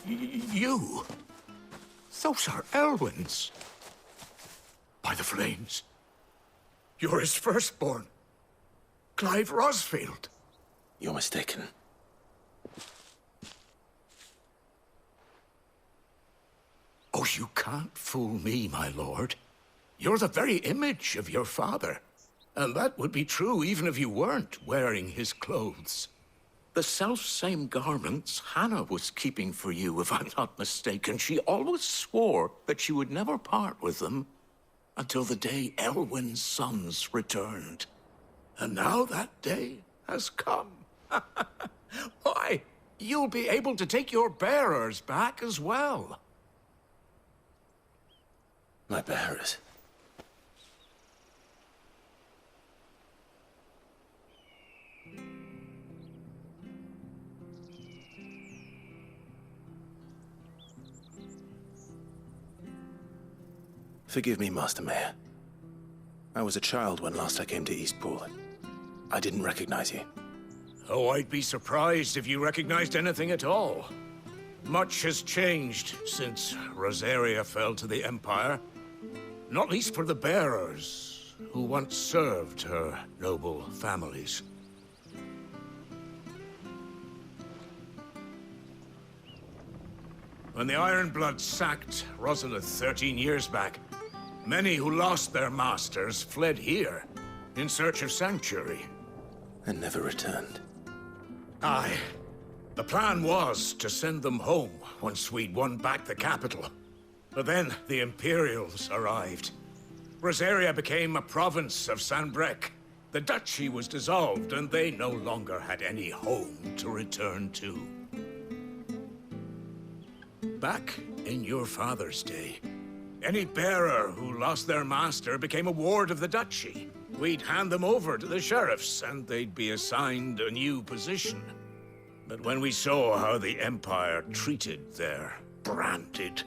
You? Those are Elwyn's. By the flames. You're his firstborn. Clive Rosfield. You're mistaken. Oh, you can't fool me, my lord. You're the very image of your father. And that would be true even if you weren't wearing his clothes. The self-same garments Hannah was keeping for you, if I'm not mistaken. She always swore that she would never part with them until the day Elwyn's sons returned. And now that day has come. Why, you'll be able to take your bearers back as well. My bearers? Forgive me, Master Mayor. I was a child when last I came to Eastpool. I didn't recognize you. Oh, I'd be surprised if you recognized anything at all. Much has changed since Rosaria fell to the Empire. Not least for the bearers, who once served her noble families. When the Ironbloods sacked Rosalith 13 years back, many who lost their masters fled here, in search of sanctuary. And never returned. Aye. The plan was to send them home once we'd won back the capital. But then the Imperials arrived. Rosaria became a province of Sanbreque. The duchy was dissolved, and they no longer had any home to return to. Back in your father's day, any bearer who lost their master became a ward of the duchy. We'd hand them over to the sheriffs, and they'd be assigned a new position. But when we saw how the Empire treated their branded,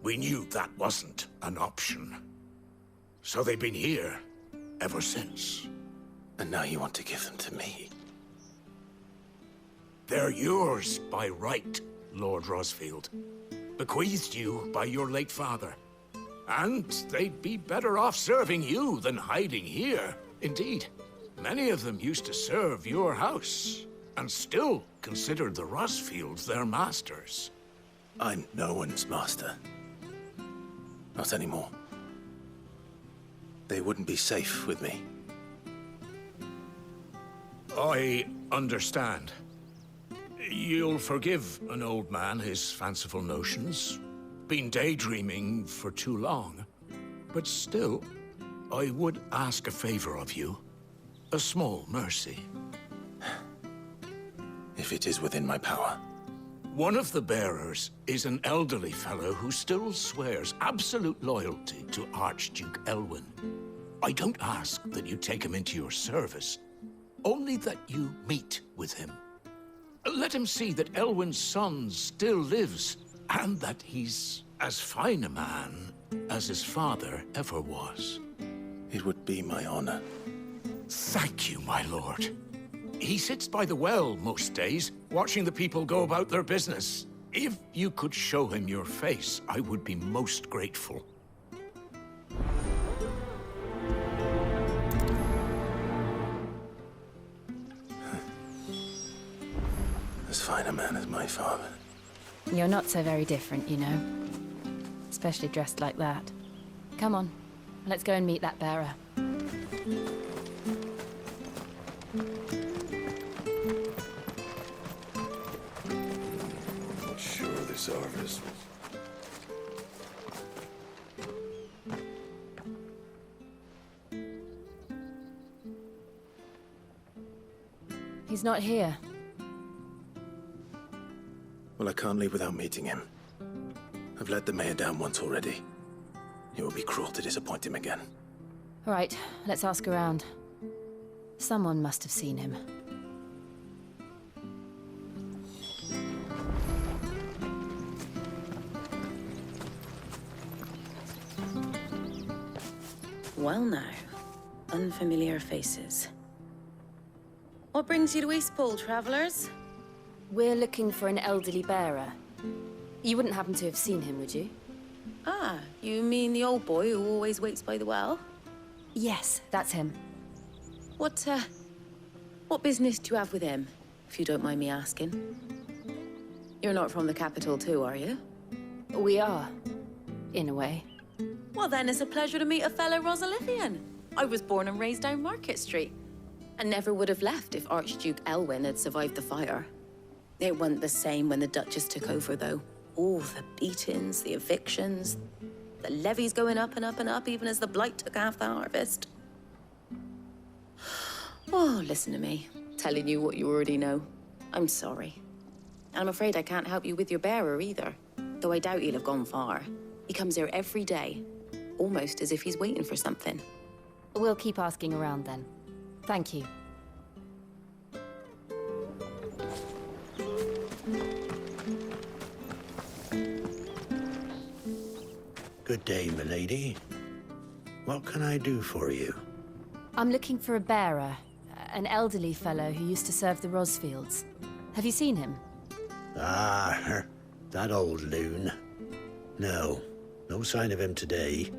we knew that wasn't an option. So they've been here ever since. And now you want to give them to me? They're yours by right, Lord Rosfield. Bequeathed you by your late father. And they'd be better off serving you than hiding here. Indeed, many of them used to serve your house, and still considered the Rosfields their masters. I'm no one's master. Not anymore. They wouldn't be safe with me. I understand. You'll forgive an old man his fanciful notions. Been daydreaming for too long. But still, I would ask a favor of you. A small mercy. If it is within my power. One of the bearers is an elderly fellow who still swears absolute loyalty to Archduke Elwyn. I don't ask that you take him into your service, only that you meet with him. Let him see that Elwyn's son still lives, and that he's as fine a man as his father ever was. It would be my honor. Thank you, my lord. He sits by the well most days, watching the people go about their business. If you could show him your face, I would be most grateful. As fine a man as my father. You're not so very different, you know. Especially dressed like that. Come on, let's go and meet that bearer. Not sure this Arvis was... He's not here. Well, I can't leave without meeting him. I've let the mayor down once already. It would be cruel to disappoint him again. All right, let's ask around. Someone must have seen him. Well now, unfamiliar faces. What brings you to Eastpool, travelers? We're looking for an elderly bearer. You wouldn't happen to have seen him, would you? Ah, you mean the old boy who always waits by the well? Yes, that's him. What business do you have with him, if you don't mind me asking? You're not from the capital too, are you? We are, in a way. Well, then it's a pleasure to meet a fellow Rosalithian. I was born and raised down Market Street, and never would have left if Archduke Elwyn had survived the fire. It wasn't the same when the Duchess took over, though. All the beatings, the evictions, the levies going up and up and up, even as the blight took half the harvest. Oh, listen to me, telling you what you already know. I'm sorry. I'm afraid I can't help you with your bearer either, though I doubt he'll have gone far. He comes here every day, almost as if he's waiting for something. We'll keep asking around then. Thank you. Good day, milady. What can I do for you? I'm looking for a bearer, an elderly fellow who used to serve the Rosfields. Have you seen him? Ah, that old loon. No sign of him today.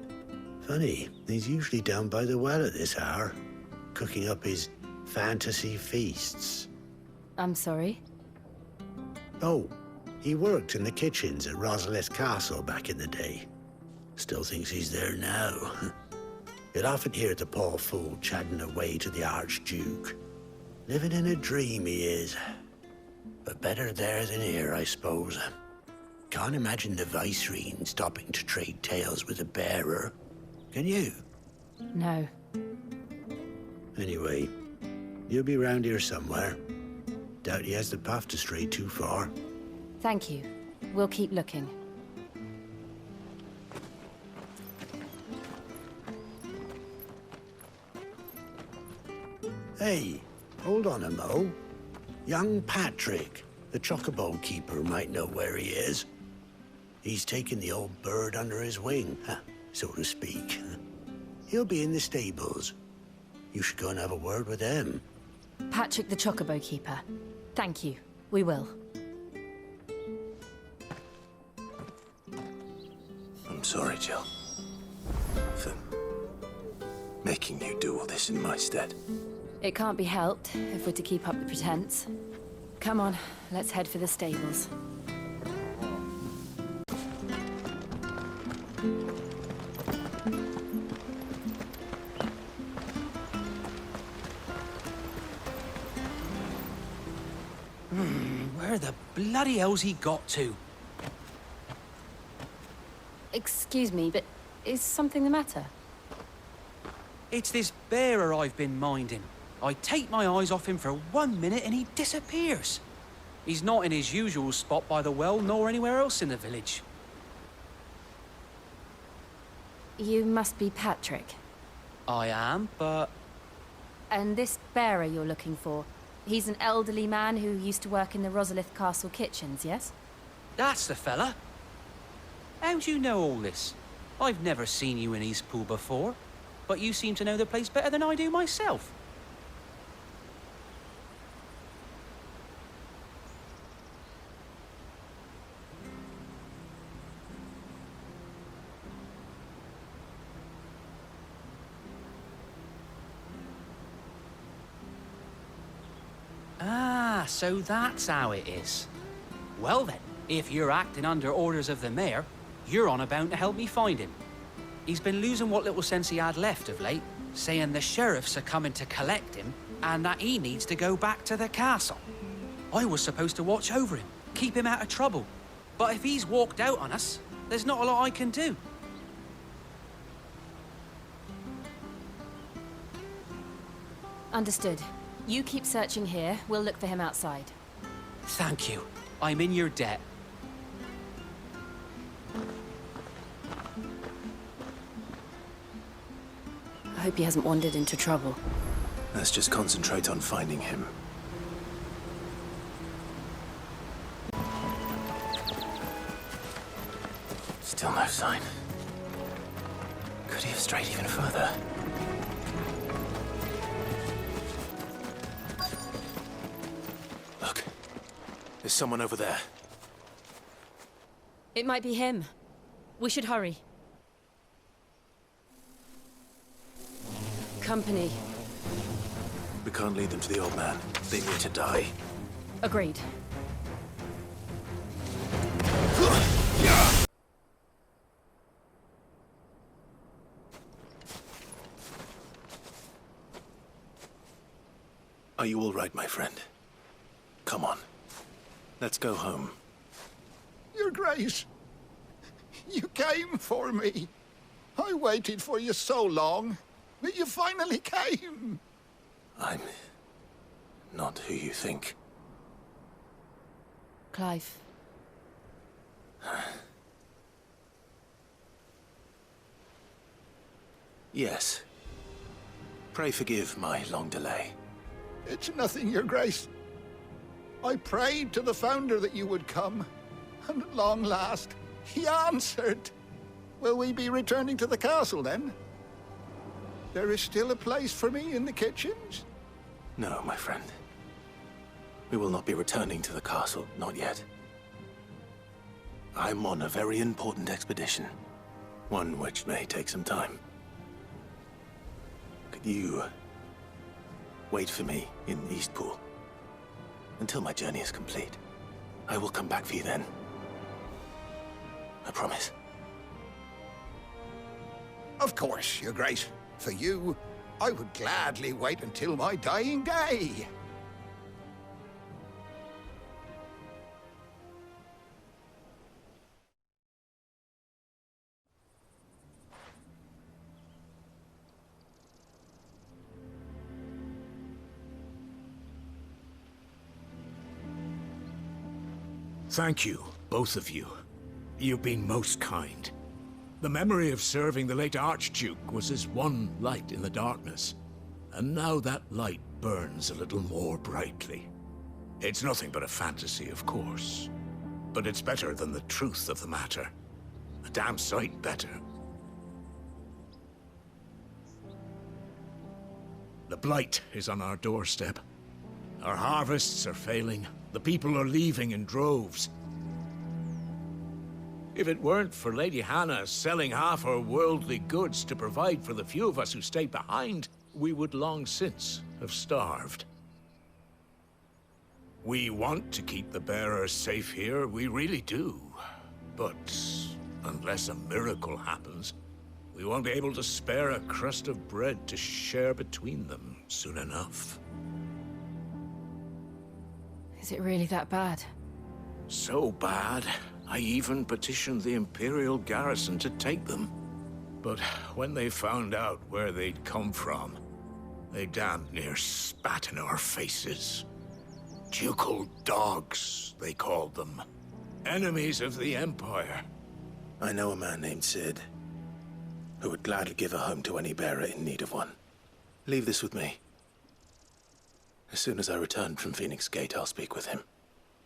Funny, he's usually down by the well at this hour, cooking up his fantasy feasts. I'm sorry? Oh, he worked in the kitchens at Rosalith Castle back in the day. Still thinks he's there now. You'd often hear the poor fool chatting away to the Archduke. Living in a dream he is. But better there than here, I suppose. Can't imagine the Vicereine stopping to trade tales with a bearer. Can you? No. Anyway, he'll be round here somewhere. Doubt he has the path to stray too far. Thank you. We'll keep looking. Hey, hold on a mo. Young Patrick, the chocobo keeper, might know where he is. He's taken the old bird under his wing, so to speak. He'll be in the stables. You should go and have a word with him. Patrick the Chocobo Keeper. Thank you. We will. I'm sorry, Jill. For making you do all this in my stead. It can't be helped if we're to keep up the pretense. Come on, let's head for the stables. Where the bloody hell's he got to? Excuse me, but is something the matter? It's this bearer I've been minding. I take my eyes off him for 1 minute and he disappears. He's not in his usual spot by the well, nor anywhere else in the village. You must be Patrick. I am, but... And this bearer you're looking for, he's an elderly man who used to work in the Rosalith Castle kitchens, yes? That's the fella. How do you know all this? I've never seen you in Eastpool before, but you seem to know the place better than I do myself. Ah, so that's how it is. Well then, if you're acting under orders of the mayor, you're on about to help me find him. He's been losing what little sense he had left of late, saying the sheriffs are coming to collect him and that he needs to go back to the castle. I was supposed to watch over him, keep him out of trouble. But if he's walked out on us, there's not a lot I can do. Understood. You keep searching here, we'll look for him outside. Thank you. I'm in your debt. I hope he hasn't wandered into trouble. Let's just concentrate on finding him. Still no sign. Could he have strayed even further? Look. There's someone over there. It might be him. We should hurry. Company. We can't lead them to the old man. They need to die. Agreed. Are you all right, my friend? Come on. Let's go home. Your Grace, you came for me. I waited for you so long, but you finally came. I'm not who you think. Clive. Yes. Pray forgive my long delay. It's nothing, Your Grace. I prayed to the Founder that you would come, and at long last, he answered. Will we be returning to the castle, then? There is still a place for me in the kitchens? No, my friend. We will not be returning to the castle, not yet. I'm on a very important expedition. One which may take some time. Could you wait for me in Eastpool until my journey is complete? I will come back for you then. I promise. Of course, Your Grace. For you, I would gladly wait until my dying day. Thank you, both of you. You've been most kind. The memory of serving the late Archduke was as one light in the darkness, and now that light burns a little more brightly. It's nothing but a fantasy, of course, but it's better than the truth of the matter. A damn sight better. The Blight is on our doorstep. Our harvests are failing. The people are leaving in droves. If it weren't for Lady Hannah selling half her worldly goods to provide for the few of us who stayed behind, we would long since have starved. We want to keep the bearers safe here, we really do. But unless a miracle happens, we won't be able to spare a crust of bread to share between them soon enough. Is it really that bad? So bad, I even petitioned the Imperial garrison to take them. But when they found out where they'd come from, they damned near spat in our faces. Ducal dogs, they called them. Enemies of the Empire. I know a man named Cid, who would gladly give a home to any bearer in need of one. Leave this with me. As soon as I return from Phoenix Gate, I'll speak with him.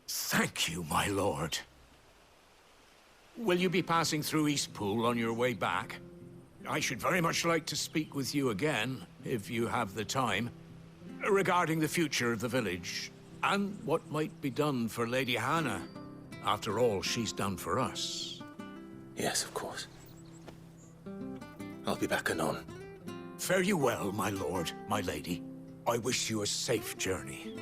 Thank you, my lord. Will you be passing through Eastpool on your way back? I should very much like to speak with you again, if you have the time, regarding the future of the village, and what might be done for Lady Hannah. After all she's done for us. Yes, of course. I'll be back anon. Fare you well, my lord, my lady. I wish you a safe journey.